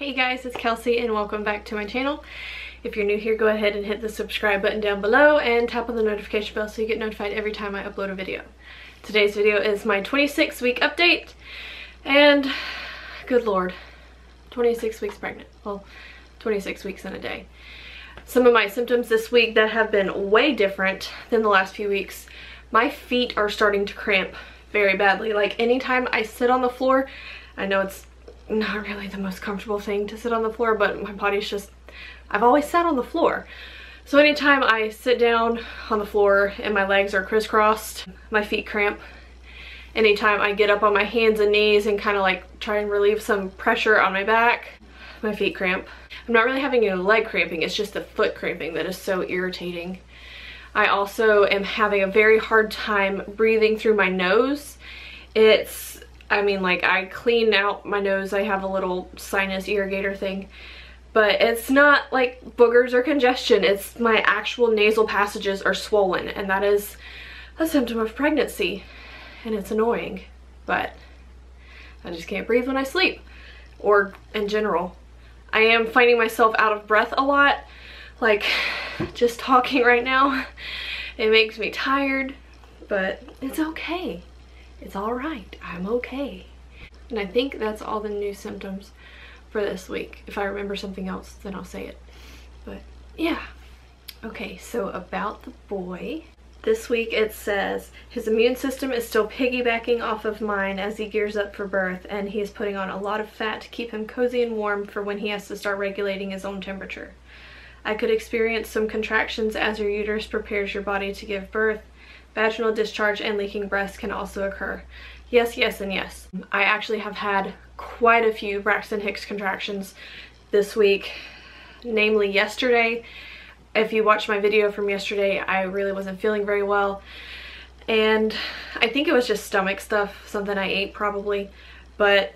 Hey guys, it's Kelsey and welcome back to my channel. If you're new here, go ahead and hit the subscribe button down below and tap on the notification bell so you get notified every time I upload a video. Today's video is my 26-week update, and good lord, 26 weeks pregnant. Well, 26 weeks in a day. Some of my symptoms this week that have been way different than the last few weeks. My feet are starting to cramp very badly. Like anytime I sit on the floor, I know it's not really the most comfortable thing to sit on the floor, but my body's just, I've always sat on the floor. So anytime I sit down on the floor and my legs are crisscrossed, my feet cramp. Anytime I get up on my hands and knees and kind of like try and relieve some pressure on my back, my feet cramp. I'm not really having any leg cramping, it's just the foot cramping that is so irritating. I also am having a very hard time breathing through my nose. I clean out my nose. I have a little sinus irrigator thing, but it's not like boogers or congestion. It's my actual nasal passages are swollen, and that is a symptom of pregnancy, and it's annoying, but I just can't breathe when I sleep, or in general. I am finding myself out of breath a lot, like just talking right now. It makes me tired, but it's okay. It's all right. I'm okay. And I think that's all the new symptoms for this week. If I remember something else, then I'll say it. But yeah. Okay, so about the boy. This week it says his immune system is still piggybacking off of mine as he gears up for birth, and he is putting on a lot of fat to keep him cozy and warm for when he has to start regulating his own temperature. I could experience some contractions as your uterus prepares your body to give birth. Vaginal discharge and leaking breast can also occur. Yes, yes, and yes. I actually have had quite a few Braxton Hicks contractions this week, namely yesterday. If you watched my video from yesterday, I really wasn't feeling very well, and I think it was just stomach stuff, something I ate probably, but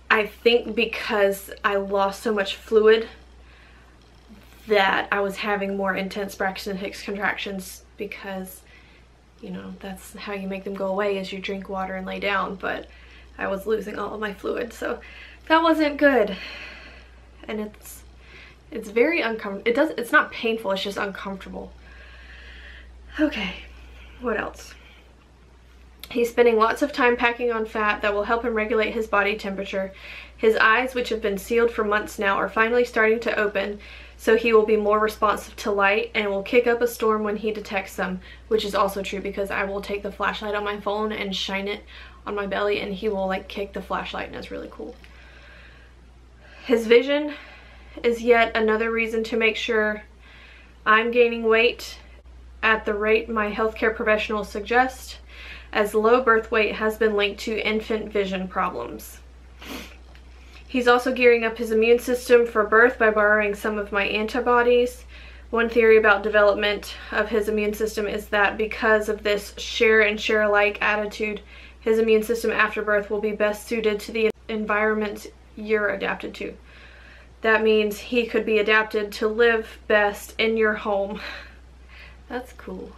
I think because I lost so much fluid that I was having more intense Braxton Hicks contractions, because you know, that's how you make them go away, is you drink water and lay down, but I was losing all of my fluid, so that wasn't good. And it's very uncomfortable. It's not painful, it's just uncomfortable. Okay, what else? He's spending lots of time packing on fat that will help him regulate his body temperature. His eyes, which have been sealed for months now, are finally starting to open, so he will be more responsive to light and will kick up a storm when he detects them, which is also true because I will take the flashlight on my phone and shine it on my belly and he will like kick the flashlight, and it's really cool. His vision is yet another reason to make sure I'm gaining weight at the rate my healthcare professionals suggest, as low birth weight has been linked to infant vision problems. He's also gearing up his immune system for birth by borrowing some of my antibodies. One theory about development of his immune system is that because of this share and share alike attitude, his immune system after birth will be best suited to the environment you're adapted to. That means he could be adapted to live best in your home. That's cool.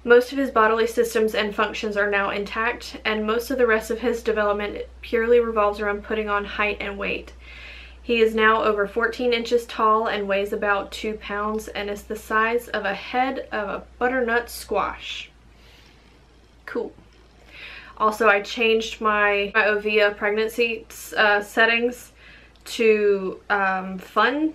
Most of his bodily systems and functions are now intact, and most of the rest of his development purely revolves around putting on height and weight. He is now over 14 inches tall and weighs about 2 pounds and is the size of a head of a butternut squash. Cool. Also, I changed my Ovia pregnancy settings to fun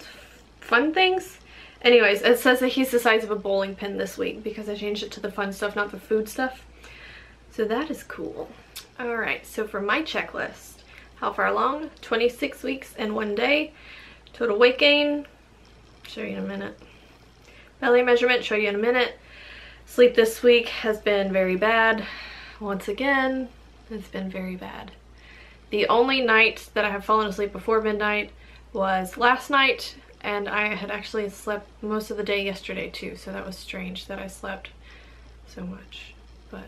things. Anyways, it says that he's the size of a bowling pin this week because I changed it to the fun stuff, not the food stuff. So that is cool. Alright, so for my checklist, how far along? 26 weeks and 1 day. Total weight gain, show you in a minute. Belly measurement, show you in a minute. Sleep this week has been very bad. Once again, it's been very bad. The only night that I have fallen asleep before midnight was last night, and I had actually slept most of the day yesterday too, so that was strange that I slept so much, but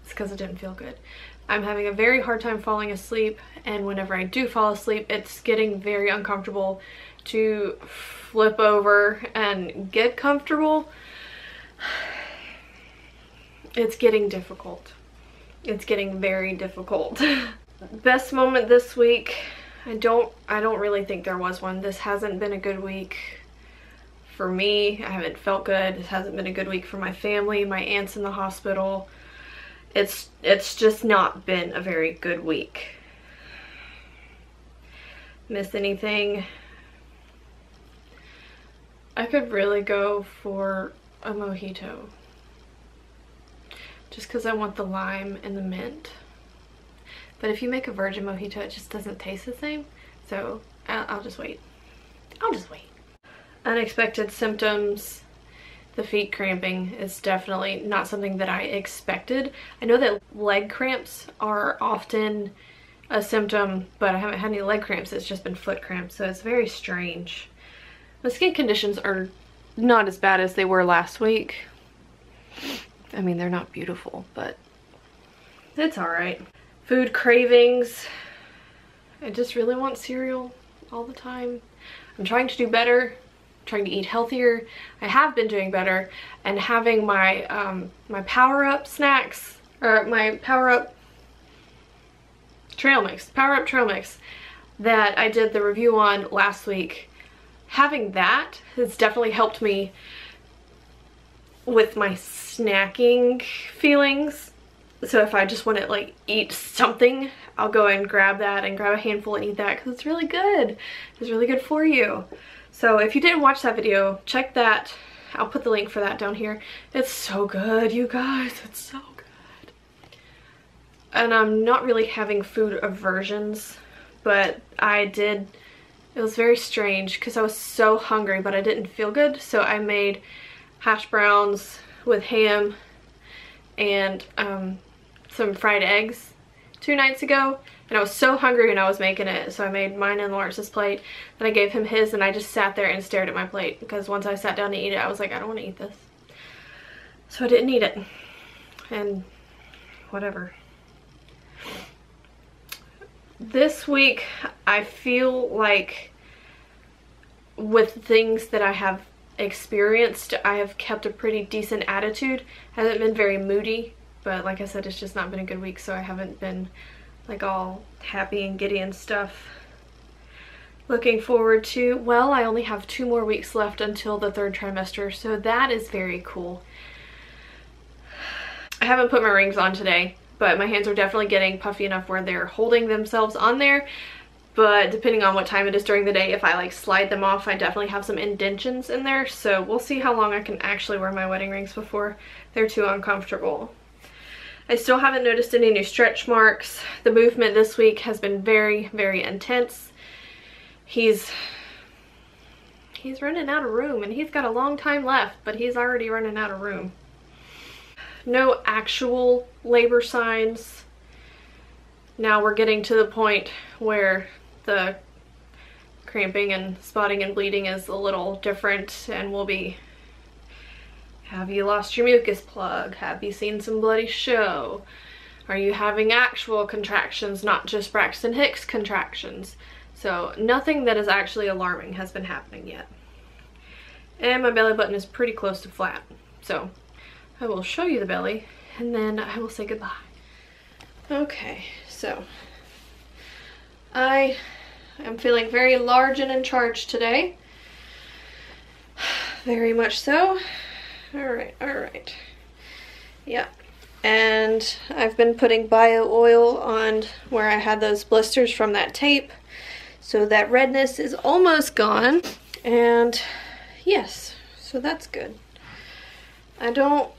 it's because it didn't feel good. I'm having a very hard time falling asleep, and whenever I do fall asleep, it's getting very uncomfortable to flip over and get comfortable. It's getting difficult. It's getting very difficult. Best moment this week I don't really think there was one. This hasn't been a good week for me. I haven't felt good. This hasn't been a good week for my family. My aunt's in the hospital. It's just not been a very good week. Miss anything? I could really go for a mojito. Just because I want the lime and the mint. But if you make a virgin mojito, it just doesn't taste the same. So I'll just wait. I'll just wait. Unexpected symptoms. The feet cramping is definitely not something that I expected. I know that leg cramps are often a symptom, but I haven't had any leg cramps. It's just been foot cramps, so it's very strange. My skin conditions are not as bad as they were last week. I mean, they're not beautiful, but it's all right. Food cravings. I just really want cereal all the time. I'm trying to do better. I'm trying to eat healthier. I have been doing better, and having my my power-up snacks, or my power-up trail mix that I did the review on last week. Having that has definitely helped me with my snacking feelings. So if I just want to like eat something, I'll go and grab that and grab a handful and eat that because it's really good. It's really good for you. So if you didn't watch that video, check that. I'll put the link for that down here. It's so good, you guys. It's so good. And I'm not really having food aversions, but it was very strange because I was so hungry, but I didn't feel good. So I made hash browns with ham and some fried eggs 2 nights ago, and I was so hungry and I was making it, so I made mine and Lawrence's plate, and I gave him his, and I just sat there and stared at my plate because once I sat down to eat it, I was like, I don't want to eat this. So I didn't eat it, and whatever. This week I feel like with things that I have experienced, I have kept a pretty decent attitude. Hasn't been very moody, but like I said, it's just not been a good week, so I haven't been like all happy and giddy and stuff. Looking forward to, well, I only have 2 more weeks left until the 3rd trimester, so that is very cool. I haven't put my rings on today, but my hands are definitely getting puffy enough where they're holding themselves on there. But depending on what time it is during the day, if I like slide them off, I definitely have some indentions in there. So we'll see how long I can actually wear my wedding rings before they're too uncomfortable. I still haven't noticed any new stretch marks. The movement this week has been very, very intense. He's running out of room, and he's got a long time left, but he's already running out of room. No actual labor signs. Now we're getting to the point where the cramping and spotting and bleeding is a little different, and we'll be, have you lost your mucus plug? Have you seen some bloody show? Are you having actual contractions, not just Braxton Hicks contractions? So nothing that is actually alarming has been happening yet. And my belly button is pretty close to flat. So I will show you the belly and then I will say goodbye. Okay, so I am feeling very large and in charge today. Very much so. Alright. Yeah. And I've been putting bio oil on where I had those blisters from that tape. So that redness is almost gone. And yes, so that's good. I don't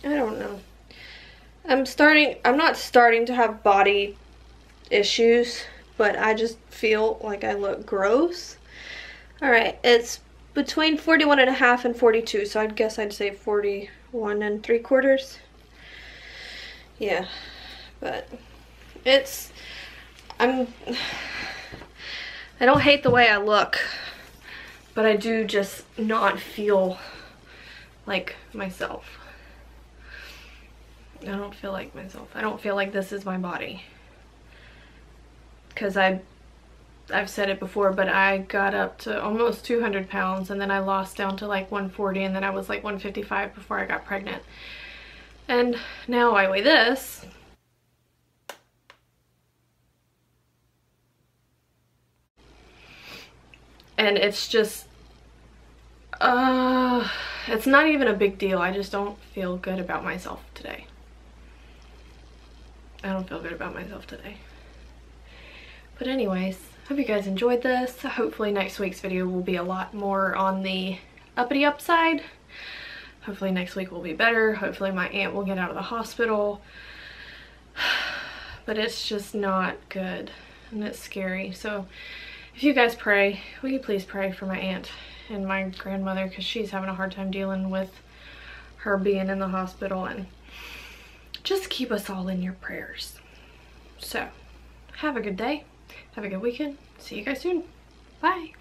know. I'm not starting to have body issues, but I just feel like I look gross. Alright, it's between 41.5 and 42, so I'd guess I'd say 41 3/4. Yeah, but I don't hate the way I look, but I do just not feel like myself. I don't feel like myself. I don't feel like this is my body. Because I've said it before, but I got up to almost 200 pounds and then I lost down to like 140 and then I was like 155 before I got pregnant. And now I weigh this. And it's just, it's not even a big deal. I just don't feel good about myself today. I don't feel good about myself today. But anyways, hope you guys enjoyed this. Hopefully next week's video will be a lot more on the uppity upside. Hopefully next week will be better. Hopefully my aunt will get out of the hospital. But it's just not good and it's scary. So if you guys pray, will you please pray for my aunt and my grandmother, because she's having a hard time dealing with her being in the hospital, and just keep us all in your prayers. So have a good day. Have a good weekend. See you guys soon. Bye.